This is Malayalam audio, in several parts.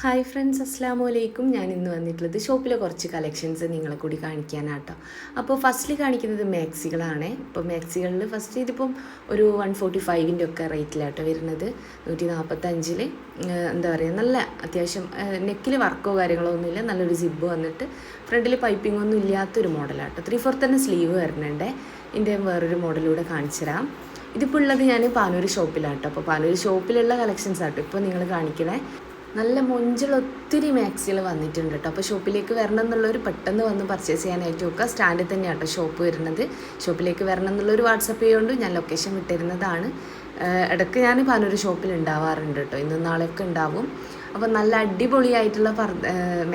ഹായ് ഫ്രണ്ട്സ്, അസ്സാം വലൈക്കും. ഞാൻ ഇന്ന് വന്നിട്ടുള്ളത് ഷോപ്പിലെ കുറച്ച് കളക്ഷൻസ് നിങ്ങളെ കൂടി കാണിക്കാനാട്ടോ. അപ്പോൾ ഫസ്റ്റിൽ കാണിക്കുന്നത് മാക്സികളാണ്. ഇപ്പോൾ മാക്സികളിൽ ഫസ്റ്റ് ഇതിപ്പം ഒരു 145 ഒക്കെ റേറ്റിലാട്ടോ വരുന്നത്. 145 എന്താ പറയുക, നല്ല അത്യാവശ്യം നെക്കിൽ വർക്കോ കാര്യങ്ങളോ ഒന്നുമില്ല, നല്ലൊരു സിബ് വന്നിട്ട് ഫ്രണ്ടിൽ പൈപ്പിംഗ് ഒന്നും ഇല്ലാത്തൊരു മോഡലാട്ടോ. 3/4 തന്നെ സ്ലീവ് വരുന്നുണ്ട്. ഇതിൻ്റെ വേറൊരു മോഡലൂടെ കാണിച്ചു തരാം. ഇതിപ്പോൾ ഉള്ളത് ഞാൻ പാനൂർ ഷോപ്പിലാട്ടോ. അപ്പോൾ പാനൂർ ഷോപ്പിലുള്ള കളക്ഷൻസ് ആട്ടോ ഇപ്പോൾ നിങ്ങൾ കാണിക്കണേ. നല്ല മൊഞ്ചുള്ള ഒത്തിരി മാക്സികൾ വന്നിട്ടുണ്ട് കേട്ടോ. അപ്പോൾ ഷോപ്പിലേക്ക് വരണം എന്നുള്ളൊരു പെട്ടെന്ന് വന്ന് പർച്ചേസ് ചെയ്യാനായിട്ട് നോക്കുക. സ്റ്റാൻഡിൽ തന്നെയാണ് കേട്ടോ ഷോപ്പ് വരുന്നത്. ഷോപ്പിലേക്ക് വരണം എന്നുള്ളൊരു വാട്സപ്പ് ചെയ്യുകൊണ്ട് ഞാൻ ലൊക്കേഷൻ വിട്ടിരുന്നതാണ്. ഇടയ്ക്ക് ഞാൻ പാനൂർ ഷോപ്പിൽ ഉണ്ടാവാറുണ്ട് കേട്ടോ. ഇന്നും നാളെയൊക്കെ ഉണ്ടാവും. അപ്പോൾ നല്ല അടിപൊളിയായിട്ടുള്ള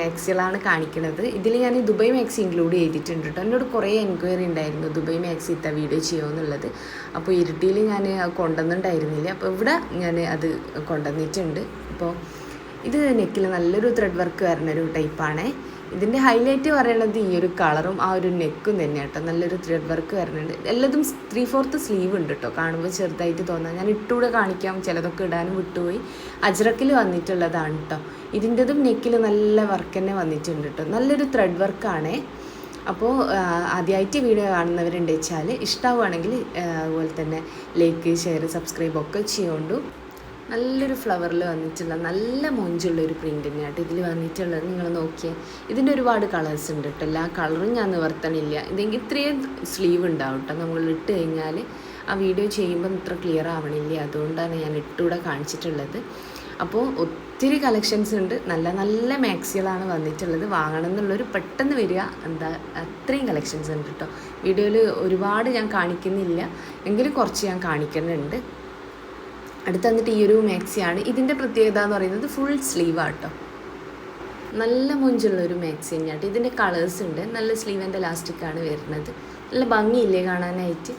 മാക്സികളാണ് കാണിക്കുന്നത്. ഇതിൽ ഞാൻ ദുബൈ മാക്സി ഇൻക്ലൂഡ് ചെയ്തിട്ടുണ്ട് കേട്ടോ. എന്നോട് കുറേ എൻക്വയറി ഉണ്ടായിരുന്നു ദുബൈ മാക്സി ഇത്ത വീഡിയോ ചെയ്യുമെന്നുള്ളത്. അപ്പോൾ ഇരുട്ടിയിൽ ഞാൻ കൊണ്ടുവന്നിട്ടുണ്ടായിരുന്നില്ല. അപ്പോൾ ഇവിടെ ഞാൻ അത് കൊണ്ടുവന്നിട്ടുണ്ട്. അപ്പോൾ ഇത് നെക്കിൽ നല്ലൊരു ത്രെഡ് വർക്ക് വരുന്നൊരു ടൈപ്പാണ്. ഇതിൻ്റെ ഹൈലൈറ്റ് പറയണത് ഈ ഒരു കളറും ആ ഒരു നെക്കും തന്നെ കേട്ടോ. നല്ലൊരു ത്രെഡ് വർക്ക് വരുന്നുണ്ട്. എല്ലാതും 3/4 സ്ലീവ് ഉണ്ട് കേട്ടോ. കാണുമ്പോൾ ചെറുതായിട്ട് തോന്നാം. ഞാൻ ഇട്ടുകൂടെ കാണിക്കാം, ചിലതൊക്കെ ഇടാനും വിട്ടുപോയി. അജ്രക്കിൽ വന്നിട്ടുള്ളതാണ് കേട്ടോ. ഇതിൻ്റെതും നെക്കിൽ നല്ല വർക്ക് തന്നെ വന്നിട്ടുണ്ട് കേട്ടോ. നല്ലൊരു ത്രെഡ് വർക്കാണ്. അപ്പോൾ ആദ്യമായിട്ട് വീഡിയോ കാണുന്നവരുണ്ട് വെച്ചാൽ ഇഷ്ടമാവുകയാണെങ്കിൽ അതുപോലെ തന്നെ ലൈക്ക്, ഷെയർ, സബ്സ്ക്രൈബ് ഒക്കെ ചെയ്യുകൊണ്ടു. നല്ലൊരു ഫ്ലവറിൽ വന്നിട്ടുള്ള നല്ല മൊഞ്ചുള്ളൊരു പ്രിൻ്റ് തന്നെയാട്ടോ ഇതിൽ വന്നിട്ടുള്ളത്. നിങ്ങൾ നോക്കിയാൽ ഇതിൻ്റെ ഒരുപാട് കളേഴ്സ് ഉണ്ട് കേട്ടോ. എല്ലാ കളറും ഞാൻ നിവർത്തണില്ല. ഇതെങ്കിൽ ഇത്രയും സ്ലീവ് ഉണ്ടാവും കേട്ടോ. നമ്മൾ ഇട്ട് കഴിഞ്ഞാൽ ആ വീഡിയോ ചെയ്യുമ്പം ഇത്ര ക്ലിയർ ആവണില്ല. അതുകൊണ്ടാണ് ഞാൻ ഇട്ടുകൂടെ കാണിച്ചിട്ടുള്ളത്. അപ്പോൾ ഒത്തിരി കളക്ഷൻസ് ഉണ്ട്. നല്ല നല്ല മാക്സികളാണ് വന്നിട്ടുള്ളത്. വാങ്ങണം എന്നുള്ളൊരു പെട്ടെന്ന് വരിക. എന്താ അത്രയും കളക്ഷൻസ് ഉണ്ട് കേട്ടോ. വീഡിയോയിൽ ഒരുപാട് ഞാൻ കാണിക്കുന്നില്ല, എങ്കിലും കുറച്ച് ഞാൻ കാണിക്കുന്നുണ്ട്. അടുത്ത് വന്നിട്ട് ഈ ഒരു മാക്സിയാണ്. ഇതിൻ്റെ പ്രത്യേകത എന്ന് പറയുന്നത് ഫുൾ സ്ലീവാണ് കേട്ടോ. നല്ല മൊഞ്ചുള്ളൊരു മാക്സി തന്നെയാട്ടോ. ഇതിൻ്റെ കളേഴ്സ് ഉണ്ട്. നല്ല സ്ലീവ് ആൻഡ് എലാസ്റ്റിക്കാണ് വരുന്നത്. നല്ല ഭംഗിയില്ലേ കാണാനായിട്ട്.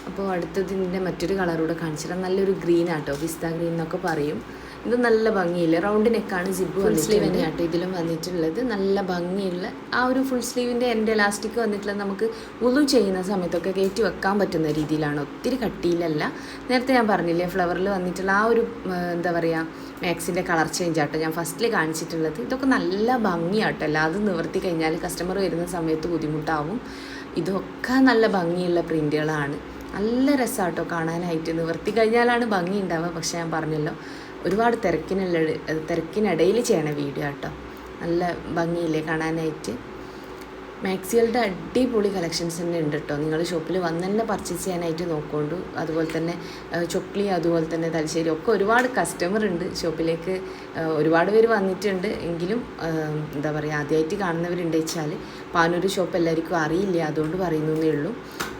അപ്പോൾ അടുത്തത് ഇതിൻ്റെ മറ്റൊരു കളറൂടെ കാണിച്ചിട്ട് നല്ലൊരു ഗ്രീൻ ആട്ടോ. പിസ്ത ഗ്രീൻ എന്നൊക്കെ പറയും. ഇത് നല്ല ഭംഗിയില്ല, റൗണ്ട് നെക്കാണ്. ജിബ് ഫുൾ സ്ലീവ് തന്നെയാട്ടോ ഇതിലും വന്നിട്ടുള്ളത്. നല്ല ഭംഗിയുള്ള ആ ഒരു ഫുൾ സ്ലീവിൻ്റെ എൻ്റെ എലാസ്റ്റിക് വന്നിട്ടുള്ളത് നമുക്ക് വുളു ചെയ്യുന്ന സമയത്തൊക്കെ കയറ്റി വെക്കാൻ പറ്റുന്ന രീതിയിലാണ്. ഒത്തിരി കട്ടിയിലല്ല. നേരത്തെ ഞാൻ പറഞ്ഞില്ലേ ഫ്ലവറിൽ വന്നിട്ടുള്ള ആ ഒരു എന്താ പറയുക മാക്സിൻ്റെ കളർ ചേഞ്ച് ആട്ടോ ഞാൻ ഫസ്റ്റിൽ കാണിച്ചിട്ടുള്ളത്. ഇതൊക്കെ നല്ല ഭംഗിയാട്ടോ. എല്ലാതും നിവർത്തി കഴിഞ്ഞാൽ കസ്റ്റമർ വരുന്ന സമയത്ത് ബുദ്ധിമുട്ടാവും. ഇതൊക്കെ നല്ല ഭംഗിയുള്ള പ്രിൻ്റുകളാണ്. നല്ല രസമാട്ടോ കാണാനായിട്ട്. നിവർത്തി കഴിഞ്ഞാലാണ് ഭംഗി ഉണ്ടാവുക. പക്ഷേ ഞാൻ പറഞ്ഞല്ലോ, ഒരുപാട് തിരക്കിനിടയിൽ ചെയ്യണ വീഡിയോ കേട്ടോ. നല്ല ഭംഗിയില്ലേ കാണാനായിട്ട്. മാക്സികളുടെ അടിപൊളി കളക്ഷൻസ് തന്നെ ഉണ്ട് കേട്ടോ. നിങ്ങൾ ഷോപ്പിൽ വന്ന് തന്നെ പർച്ചേസ് ചെയ്യാനായിട്ട് നോക്കൊണ്ടു. അതുപോലെ തന്നെ ചൊക്ലി, അതുപോലെ തന്നെ തലശ്ശേരി ഒക്കെ ഒരുപാട് കസ്റ്റമർ ഉണ്ട് ഷോപ്പിലേക്ക്. ഒരുപാട് പേര് വന്നിട്ടുണ്ട്. എങ്കിലും എന്താ പറയുക, ആദ്യമായിട്ട് കാണുന്നവരുണ്ട് വെച്ചാൽ പാനൂർ ഷോപ്പ് എല്ലാവർക്കും അറിയില്ല, അതുകൊണ്ട് പറയുന്നേ ഉള്ളൂ.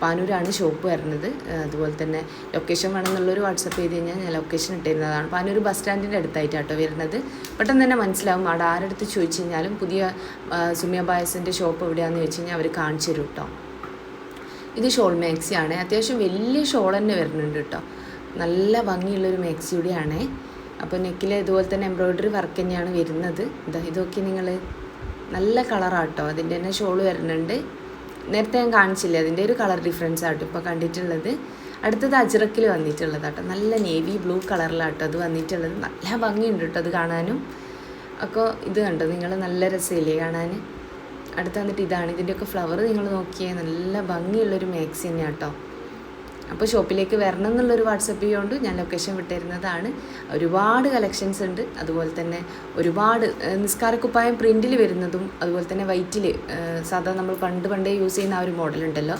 പാനൂരാണ് ഷോപ്പ് വരുന്നത്. അതുപോലെ തന്നെ ലൊക്കേഷൻ വേണമെന്നുള്ളൊരു വാട്സപ്പ് ചെയ്ത് കഴിഞ്ഞാൽ ഞാൻ ലൊക്കേഷൻ ഇട്ടിരുന്നതാണ്. പാനൂർ ബസ് സ്റ്റാൻഡിൻ്റെ അടുത്തായിട്ടാട്ടോ വരുന്നത്. പെട്ടെന്ന് തന്നെ മനസ്സിലാവും. അവിടെ ആരടുത്ത് ചോദിച്ചു കഴിഞ്ഞാലും പുതിയ സുമിയ ബായസിൻ്റെ ഷോപ്പ് എവിടെയാണെന്ന് ചോദിച്ചു കഴിഞ്ഞാൽ അവർ കാണിച്ചു തരും കേട്ടോ. ഇത് ഷോൾ മാക്സിയാണ്. അത്യാവശ്യം വലിയ ഷോൾ തന്നെ വരുന്നുണ്ട് കേട്ടോ. നല്ല ഭംഗിയുള്ളൊരു മാക്സിയുടെയാണ്. അപ്പോൾ നെക്കിൽ ഇതുപോലെ തന്നെ എംബ്രോയ്ഡറി വർക്ക് തന്നെയാണ് വരുന്നത്. ഇതൊക്കെ നിങ്ങൾ നല്ല കളറാട്ടോ. അതിൻ്റെ തന്നെ ഷോൾ വരുന്നുണ്ട്. നേരത്തെ ഞാൻ കാണിച്ചില്ലേ, അതിൻ്റെ ഒരു കളർ ഡിഫറൻസ് ആട്ടോ ഇപ്പോൾ കണ്ടിട്ടുള്ളത്. അടുത്തത് അജ്രക്കിൽ വന്നിട്ടുള്ളതാട്ടോ. നല്ല നേവി ബ്ലൂ കളറിലാട്ടോ അത് വന്നിട്ടുള്ളത്. നല്ല ഭംഗിയുണ്ട് കേട്ടോ അത് കാണാനും. അപ്പോൾ ഇത് കണ്ടോ നിങ്ങൾ, നല്ല രസമില്ലേ കാണാൻ. അടുത്ത് വന്നിട്ട് ഇതാണ്. ഇതിൻ്റെയൊക്കെ ഫ്ലവർ നിങ്ങൾ നോക്കിയാൽ നല്ല ഭംഗിയുള്ളൊരു മാക്സി തന്നെയാണ് കേട്ടോ. അപ്പോൾ ഷോപ്പിലേക്ക് വരണം എന്നുള്ളൊരു വാട്സപ്പ് ചെയ്യുകൊണ്ട് ഞാൻ ലൊക്കേഷൻ വിട്ടിരുന്നതാണ്. ഒരുപാട് കളക്ഷൻസ് ഉണ്ട്. അതുപോലെ തന്നെ ഒരുപാട് നിസ്കാരക്കുപ്പായം പ്രിൻറ്റിൽ വരുന്നതും അതുപോലെ തന്നെ വൈറ്റിൽ സാധാരണ നമ്മൾ പണ്ടേ യൂസ് ചെയ്യുന്ന ആ ഒരു മോഡലുണ്ടല്ലോ,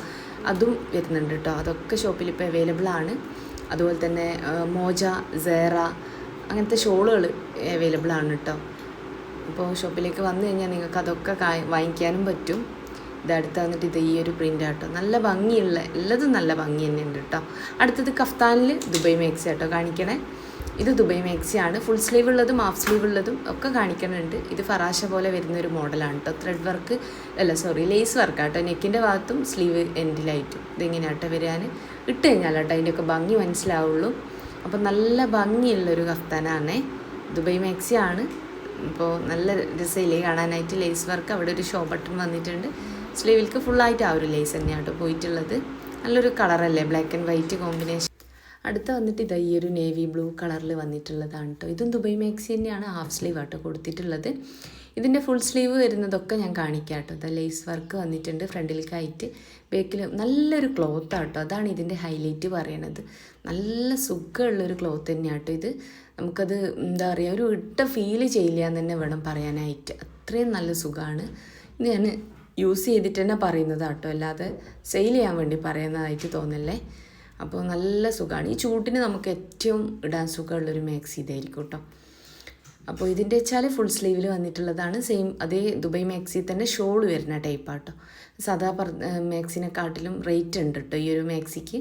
അതും വരുന്നുണ്ട് കേട്ടോ. അതൊക്കെ ഷോപ്പിൽ ഇപ്പോൾ അവൈലബിൾ ആണ്. അതുപോലെ തന്നെ മോജ, സേറ അങ്ങനത്തെ ഷോളുകൾ അവൈലബിൾ ആണ് കേട്ടോ. അപ്പോൾ ഷോപ്പിലേക്ക് വന്നു കഴിഞ്ഞാൽ നിങ്ങൾക്ക് അതൊക്കെ വാങ്ങിക്കാനും പറ്റും. ഇതടുത്ത് വന്നിട്ട് ഇത് ഈ ഒരു പ്രിൻ്റ് ആട്ടോ. നല്ല ഭംഗിയുള്ള എല്ലാതും നല്ല ഭംഗി തന്നെ ഉണ്ട് കേട്ടോ. അടുത്തത് കഫ്താനിൽ ദുബൈ മാക്സി ആട്ടോ കാണിക്കണേ. ഇത് ദുബൈ മാക്സിയാണ്. ഫുൾ സ്ലീവ് ഉള്ളതും ഹാഫ് സ്ലീവ് ഉള്ളതും ഒക്കെ കാണിക്കുന്നുണ്ട്. ഇത് ഫറാശ പോലെ വരുന്നൊരു മോഡലാണ് കേട്ടോ. ത്രെഡ് വർക്ക് ലേസ് വർക്കാട്ടോ. നെക്കിൻ്റെ ഭാഗത്തും സ്ലീവ് എൻഡിലായിട്ടും ഇതെങ്ങനെയാട്ടോ വരാൻ. ഇട്ട് കഴിഞ്ഞാലാട്ടോ അതിൻ്റെയൊക്കെ ഭംഗി മനസ്സിലാവുള്ളൂ. അപ്പോൾ നല്ല ഭംഗിയുള്ളൊരു കഫ്താനാണേ. ദുബൈ മാക്സിയാണ്. അപ്പോൾ നല്ല രസമില്ലേ കാണാനായിട്ട്. ലേസ് വർക്ക്, അവിടെ ഒരു ഷോ ബട്ടൺ വന്നിട്ടുണ്ട്. സ്ലീവിൽക്ക് ഫുള്ളായിട്ട് ആ ഒരു ലേസ് തന്നെയാണ് കേട്ടോ പോയിട്ടുള്ളത്. നല്ലൊരു കളറല്ലേ, ബ്ലാക്ക് ആൻഡ് വൈറ്റ് കോമ്പിനേഷൻ. അടുത്ത വന്നിട്ട് ഇതാ ഈ ഒരു നേവി ബ്ലൂ കളറിൽ വന്നിട്ടുള്ളതാണ് കേട്ടോ. ഇതും ദുബൈ മാക്സി തന്നെയാണ്, ഹാഫ് സ്ലീവ് ആട്ടോ കൊടുത്തിട്ടുള്ളത്. ഇതിൻ്റെ ഫുൾ സ്ലീവ് വരുന്നതൊക്കെ ഞാൻ കാണിക്കാം കേട്ടോ. ഇതാ ലേസ് വർക്ക് വന്നിട്ടുണ്ട് ഫ്രണ്ടിലേക്കായിട്ട്, ബാക്കിൽ നല്ലൊരു ക്ലോത്ത് ആട്ടോ. അതാണ് ഇതിൻ്റെ ഹൈലൈറ്റ് പറയണത്. നല്ല സുഖമുള്ളൊരു ക്ലോത്ത് തന്നെയാണ് കേട്ടോ ഇത്. നമുക്കത് എന്താ പറയുക, ഒരു ഇട്ട ഫീല് ചെയ്യില്ല എന്ന് തന്നെ വേണം പറയാനായിട്ട്. അത്രയും നല്ല സുഖമാണ്. ഇത് ഞാൻ യൂസ് ചെയ്തിട്ട് തന്നെ പറയുന്നത് കേട്ടോ, അല്ലാതെ സെയിൽ ചെയ്യാൻ വേണ്ടി പറയുന്നതായിട്ട് തോന്നല്ലേ. അപ്പോൾ നല്ല സുഖമാണ്. ഈ ചൂട്ടിന് നമുക്ക് ഏറ്റവും ഇടാൻ സുഖമുള്ളൊരു മാക്സി ഇതായിരിക്കും കേട്ടോ. അപ്പോൾ ഇതിൻ്റെ വെച്ചാൽ ഫുൾ സ്ലീവിൽ വന്നിട്ടുള്ളതാണ്. സെയിം അതേ ദുബൈ മാക്സി തന്നെ ഷോൾ വരുന്ന ടൈപ്പാട്ടോ. സാധാ മാക്സിനെക്കാട്ടിലും റേറ്റ് ഉണ്ട് കേട്ടോ ഈ ഒരു മാക്സിക്ക്.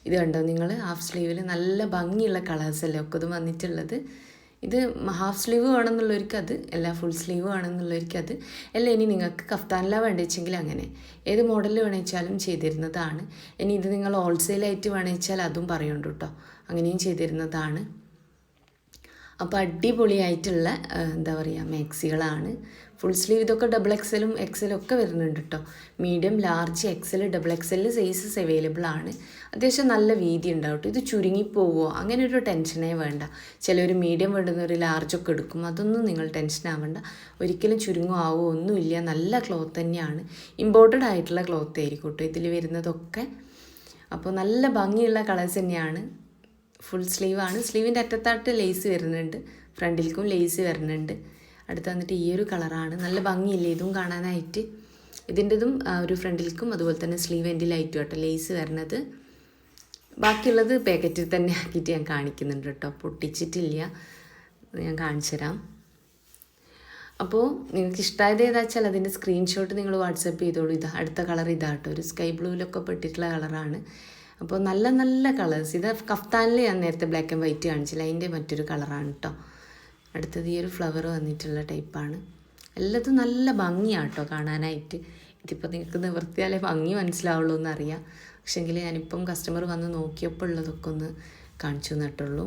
ഇത് കണ്ടോ നിങ്ങൾ, ഹാഫ് സ്ലീവിൽ നല്ല ഭംഗിയുള്ള കളേഴ്സല്ലേ ഒക്കെ ഇത് വന്നിട്ടുള്ളത്. ഇത് ഹാഫ് സ്ലീവ് വേണമെന്നുള്ളവർക്ക് അത്, അല്ല ഫുൾ സ്ലീവ് വേണമെന്നുള്ളവർക്ക് അത്, അല്ല ഇനി നിങ്ങൾക്ക് കഫ്താനിലാണ് വേണ്ടിവെച്ചെങ്കിൽ അങ്ങനെ ഏത് മോഡലിൽ വേണമെച്ചാലും ചെയ്തിരുന്നതാണ്. ഇനി ഇത് നിങ്ങൾ ഹോൾസെയിലായിട്ട് വേണമെച്ചാൽ അതും പറയുന്നുണ്ട് കേട്ടോ, അങ്ങനെയും ചെയ്തിരുന്നതാണ്. അപ്പോൾ അടിപൊളിയായിട്ടുള്ള എന്താ പറയുക മാക്സികളാണ്. ഫുൾ സ്ലീവ് ഇതൊക്കെ ഡബിൾ എക്സലും എക്സലും ഒക്കെ വരുന്നുണ്ട് കേട്ടോ. Medium, large, XL, double XL sizes available ആണ്. അത്യാവശ്യം നല്ല വീതി ഉണ്ടാവും കേട്ടോ. ഇത് ചുരുങ്ങിപ്പോവോ അങ്ങനെ ഒരു ടെൻഷനേ വേണ്ട. ചിലർ മീഡിയം വേണ്ടുന്നവർ ലാർജൊക്കെ എടുക്കും, അതൊന്നും നിങ്ങൾ ടെൻഷൻ ആവേണ്ട. ഒരിക്കലും ചുരുങ്ങുമാവോ ഒന്നുമില്ല. നല്ല ക്ലോത്ത് തന്നെയാണ്, ഇമ്പോർട്ടഡ് ആയിട്ടുള്ള ക്ലോത്ത് ആയിരിക്കും കേട്ടോ ഇതിൽ വരുന്നതൊക്കെ. അപ്പോൾ നല്ല ഭംഗിയുള്ള കളേഴ്സ് തന്നെയാണ്. ഫുൾ സ്ലീവാണ്. സ്ലീവിൻ്റെ അറ്റത്തായിട്ട് ലേസ് വരുന്നുണ്ട്, ഫ്രണ്ടിലേക്കും ലേസ് വരുന്നുണ്ട്. അടുത്ത് വന്നിട്ട് ഈ ഒരു കളറാണ്. നല്ല ഭംഗിയില്ലേ ഇതും കാണാനായിട്ട്. ഇതിൻ്റെതും ഒരു ഫ്രണ്ടിലേക്കും അതുപോലെ തന്നെ സ്ലീവ് എൻഡിലായിട്ടും കേട്ടോ ലേസ് വരുന്നത്. ബാക്കിയുള്ളത് പാക്കറ്റിൽ തന്നെ ആക്കിയിട്ട് ഞാൻ കാണിക്കുന്നുണ്ട് കേട്ടോ, പൊട്ടിച്ചിട്ടില്ല. ഞാൻ കാണിച്ചു തരാം. അപ്പോൾ നിങ്ങൾക്ക് ഇഷ്ടമായത് ഏതാ വെച്ചാൽ അതിൻ്റെ സ്ക്രീൻഷോട്ട് നിങ്ങൾ വാട്സപ്പ് ചെയ്തോളൂ. ഇതാ അടുത്ത കളർ ഇതാട്ടോ, ഒരു സ്കൈ ബ്ലൂവിലൊക്കെ പെട്ടിട്ടുള്ള കളറാണ്. അപ്പോൾ നല്ല നല്ല കളേഴ്സ്. ഇത് കഫ്താനിൽ ഞാൻ നേരത്തെ ബ്ലാക്ക് ആൻഡ് വൈറ്റ് കാണിച്ചില്ല, അതിൻ്റെ മറ്റൊരു കളറാണ് കേട്ടോ. അടുത്തത് ഈ ഒരു ഫ്ലവർ വന്നിട്ടുള്ള ടൈപ്പാണ്. എല്ലാതും നല്ല ഭംഗിയാണ് കേട്ടോ കാണാനായിട്ട്. ഇതിപ്പോൾ നിങ്ങൾക്ക് നിവർത്തിയാലേ ഭംഗി മനസ്സിലാവുള്ളൂ എന്നറിയാം. പക്ഷേങ്കിൽ ഞാനിപ്പം കസ്റ്റമർ വന്ന് നോക്കിയപ്പോൾ ഉള്ളതൊക്കെ ഒന്ന് കാണിച്ചു തന്നിട്ടുള്ളൂ.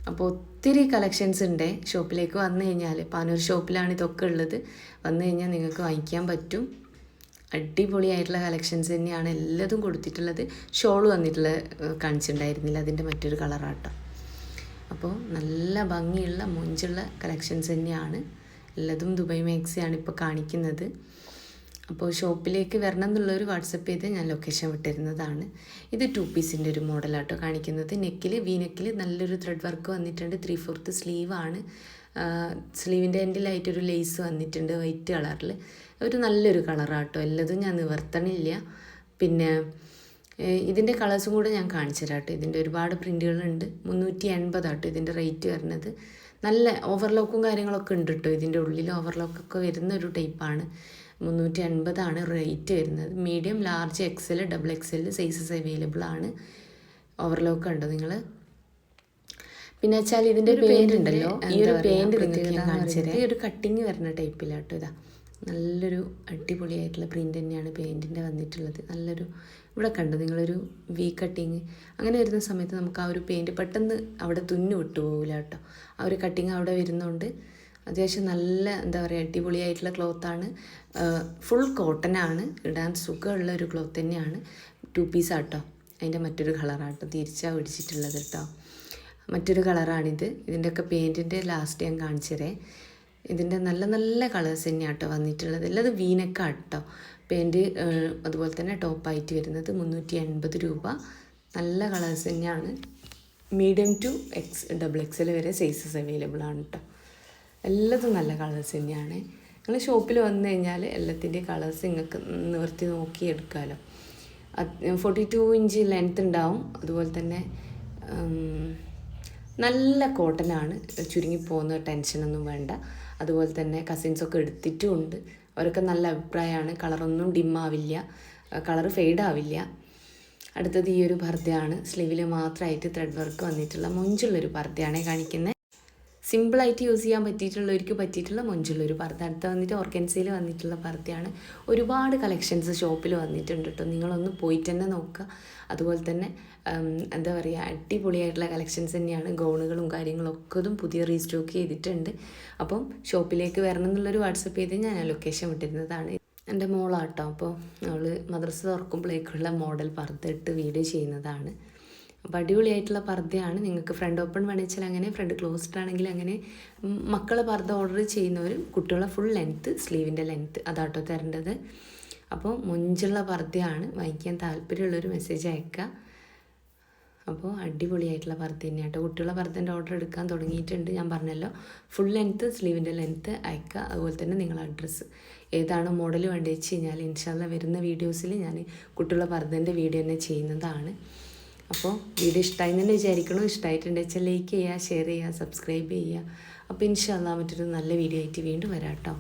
അപ്പോൾ ഒത്തിരി കളക്ഷൻസ് ഉണ്ട്. ഷോപ്പിലേക്ക് വന്നു കഴിഞ്ഞാൽ, പാനൂർ ഷോപ്പിലാണ് ഇതൊക്കെ ഉള്ളത്. വന്നു കഴിഞ്ഞാൽ നിങ്ങൾക്ക് വാങ്ങിക്കാൻ പറ്റും. അടിപൊളിയായിട്ടുള്ള കളക്ഷൻസ് തന്നെയാണ് എല്ലാതും കൊടുത്തിട്ടുള്ളത്. ഷോൾ വന്നിട്ടുള്ള കാണിച്ചിട്ടുണ്ടായിരുന്നില്ല, അതിൻ്റെ മറ്റൊരു കളറാട്ടോ. അപ്പോൾ നല്ല ഭംഗിയുള്ള മൊഞ്ചുള്ള കളക്ഷൻസ് തന്നെയാണ്. എല്ലാതും ദുബൈ മാക്സിയാണ് ഇപ്പോൾ കാണിക്കുന്നത്. അപ്പോൾ ഷോപ്പിലേക്ക് വരണം എന്നുള്ളൊരു വാട്സപ്പ് ചെയ്ത് ഞാൻ ലൊക്കേഷൻ വിട്ടിരുന്നതാണ്. ഇത് 2 പീസിൻ്റെ ഒരു മോഡലാട്ടോ കാണിക്കുന്നത്. നെക്കിൽ നെക്കിൽ നല്ലൊരു ത്രെഡ് വർക്ക് വന്നിട്ടുണ്ട്. 3/4 സ്ലീവാണ്. സ്ലീവിൻ്റെ എൻഡിലായിട്ടൊരു ലേസ് വന്നിട്ടുണ്ട് വൈറ്റ് കളറിൽ. ഒരു നല്ലൊരു കളറാട്ടോ. എല്ലാതും ഞാൻ നിവർത്തണില്ല. പിന്നെ ഇതിൻ്റെ കളേഴ്സും കൂടെ ഞാൻ കാണിച്ചു തരാം കേട്ടോ. ഇതിൻ്റെ ഒരുപാട് പ്രിൻറ്റുകളുണ്ട്. 380 ആട്ടോ ഇതിൻ്റെ റേറ്റ് വരുന്നത്. നല്ല ഓവർലോക്കും കാര്യങ്ങളൊക്കെ ഉണ്ട് കേട്ടോ. ഇതിൻ്റെ ഉള്ളിൽ ഓവർലോക്കൊക്കെ വരുന്ന ഒരു ടൈപ്പാണ്. 380 റേറ്റ് വരുന്നത്. Medium, large, XL, double XL sizes available ആണ്. ഓവർലോക്ക് ഉണ്ടോ നിങ്ങൾ? പിന്നെ വെച്ചാൽ ഇതിൻ്റെ പേൻ്റ് ഉണ്ടല്ലോ, ഈ ഒരു പേൻ്റ് നിങ്ങൾക്ക് ഞാൻ കാണിച്ചു തരാം. ഈ ഒരു കട്ടിങ് വരുന്ന ടൈപ്പിലാട്ടോ. ഇതാ നല്ലൊരു അടിപൊളിയായിട്ടുള്ള പ്രിൻ്റ് തന്നെയാണ് പെയിൻറ്റിൻ്റെ വന്നിട്ടുള്ളത്. നല്ലൊരു ഇവിടെ കണ്ടു നിങ്ങളൊരു വി കട്ടിങ് അങ്ങനെ വരുന്ന സമയത്ത് നമുക്ക് ആ ഒരു പെയിൻറ്റ് പെട്ടെന്ന് അവിടെ തുന്നു വിട്ടു പോകില്ല കേട്ടോ. ആ ഒരു കട്ടിങ് അവിടെ വരുന്നതുകൊണ്ട് അത്യാവശ്യം നല്ല എന്താ പറയുക അടിപൊളിയായിട്ടുള്ള ക്ലോത്താണ്. ഫുൾ കോട്ടനാണ്, ഇടാൻ സുഖമുള്ള ഒരു ക്ലോത്ത് തന്നെയാണ്. 2 പീസ് ആട്ടോ. അതിൻ്റെ മറ്റൊരു കളറാട്ടോ, തിരിച്ചാണ് പിടിച്ചിട്ടുള്ളത് കേട്ടോ. മറ്റൊരു കളറാണിത്. ഇതിൻ്റെയൊക്കെ പെയിൻറ്റിൻ്റെ ലാസ്റ്റ് ഞാൻ കാണിച്ചു തരേ. ഇതിൻ്റെ നല്ല നല്ല കളേഴ്സ് തന്നെയാണ് കേട്ടോ വന്നിട്ടുള്ളത്. എല്ലാം വീനക്കാണ് കേട്ടോ പെയിൻറ്റ്. അതുപോലെ തന്നെ ടോപ്പായിട്ട് വരുന്നത് 380 രൂപ. നല്ല കളേഴ്സ് തന്നെയാണ്. മീഡിയം ടു ഡബിൾ എക്സൽ വരെ സൈസസ് അവൈലബിൾ ആണ് കേട്ടോ. എല്ലാതും നല്ല കളേഴ്സ് തന്നെയാണ്. നിങ്ങൾ ഷോപ്പിൽ വന്നു കഴിഞ്ഞാൽ എല്ലാത്തിൻ്റെയും കളേഴ്സ് നിങ്ങൾക്ക് നിവർത്തി നോക്കി എടുക്കാമല്ലോ. 42 ഇഞ്ച് ലെങ്ത് ഉണ്ടാവും. അതുപോലെ തന്നെ നല്ല കോട്ടനാണ്, ചുരുങ്ങിപ്പോകുന്ന ടെൻഷനൊന്നും വേണ്ട. അതുപോലെ തന്നെ കസിൻസൊക്കെ എടുത്തിട്ടുമുണ്ട്, അവരൊക്കെ നല്ല അഭിപ്രായമാണ്. കളറൊന്നും ഡിമ്മാവില്ല, കളറ് ഫെയ്ഡാവില്ല. അടുത്തത് ഈ ഒരു പർദ്ദയാണ്. സ്ലീവിൽ മാത്രമായിട്ട് ത്രെഡ് വർക്ക് വന്നിട്ടുള്ള മൊഞ്ചുള്ളൊരു പർദ്ദയാണ് കാണിക്കുന്നത്. സിമ്പിളായിട്ട് യൂസ് ചെയ്യാൻ പറ്റിയിട്ടുള്ളവർക്ക് പറ്റിയിട്ടുള്ള മൊഞ്ചുള്ളൊരു പർദ്ദ. അടുത്ത വന്നിട്ട് ഓർഗൻസയിൽ വന്നിട്ടുള്ള പർദ്ദയാണ്. ഒരുപാട് കളക്ഷൻസ് ഷോപ്പിൽ വന്നിട്ടുണ്ട് കേട്ടോ. നിങ്ങളൊന്ന് പോയിട്ട് തന്നെ നോക്കുക. അതുപോലെ തന്നെ എന്താ പറയുക അടിപൊളിയായിട്ടുള്ള കളക്ഷൻസ് തന്നെയാണ്. ഗൗണുകളും കാര്യങ്ങളൊക്കെ ഇതും പുതിയ റീസ്റ്റോക്ക് ചെയ്തിട്ടുണ്ട്. അപ്പം ഷോപ്പിലേക്ക് വരണം എന്നുള്ളൊരു വാട്സപ്പ് ചെയ്ത് ഞാൻ ലൊക്കേഷൻ വിട്ടിരുന്നതാണ്. എൻ്റെ മോളാട്ടോ. അപ്പോൾ അവൾ മദ്രസ തുറക്കുമ്പോഴേക്കുള്ള മോഡൽ പർദ്ദ ഇട്ട് വീഡിയോ ചെയ്യുന്നതാണ്. അപ്പോൾ അടിപൊളിയായിട്ടുള്ള പർദ്ദയാണ്. നിങ്ങൾക്ക് ഫ്രണ്ട് ഓപ്പൺ വേണമെച്ചാൽ അങ്ങനെ, ഫ്രണ്ട് ക്ലോസ്ഡ് ആണെങ്കിൽ അങ്ങനെ. മക്കളെ പർദ്ദ ഓർഡർ ചെയ്യുന്നവർ കുട്ടികളെ ഫുൾ ലെങ്ത്ത്, സ്ലീവിൻ്റെ ലെങ്ത്ത് അതാട്ടോ തരേണ്ടത്. അപ്പോൾ മൊഞ്ചുള്ള പർദ്ദയാണ്. വാങ്ങിക്കാൻ താല്പര്യമുള്ളൊരു മെസ്സേജ് അയക്കുക. അപ്പോൾ അടിപൊളിയായിട്ടുള്ള പർദ്ദ തന്നെയാണ് കേട്ടോ. കുട്ടികളെ പർദ്ദൻ്റെ ഓർഡർ എടുക്കാൻ തുടങ്ങിയിട്ടുണ്ട്. ഞാൻ പറഞ്ഞല്ലോ, ഫുൾ ലെങ്ത്ത്, സ്ലീവിൻ്റെ ലെങ്ത്ത് അയക്കുക. അതുപോലെ തന്നെ നിങ്ങളുടെ അഡ്രസ്സ് ഏതാണ് മോഡൽ വേണ്ടത് വെച്ച് കഴിഞ്ഞാൽ ഇൻഷാല്ലാ വരുന്ന വീഡിയോസിൽ ഞാൻ കുട്ടികളെ പർദ്ദൻ്റെ വീഡിയോ തന്നെ ചെയ്യുന്നതാണ്. അപ്പോൾ വീഡിയോ ഇഷ്ടമായി തന്നെ വിചാരിക്കണം. ഇഷ്ടമായിട്ടുണ്ടെന്ന് വെച്ചാൽ ലൈക്ക് ചെയ്യുക, ഷെയർ ചെയ്യുക, സബ്സ്ക്രൈബ് ചെയ്യുക. അപ്പോൾ ഇൻഷാല്ലാ മറ്റൊരു നല്ല വീഡിയോ ആയിട്ട് വീണ്ടും വരാം കേട്ടോ.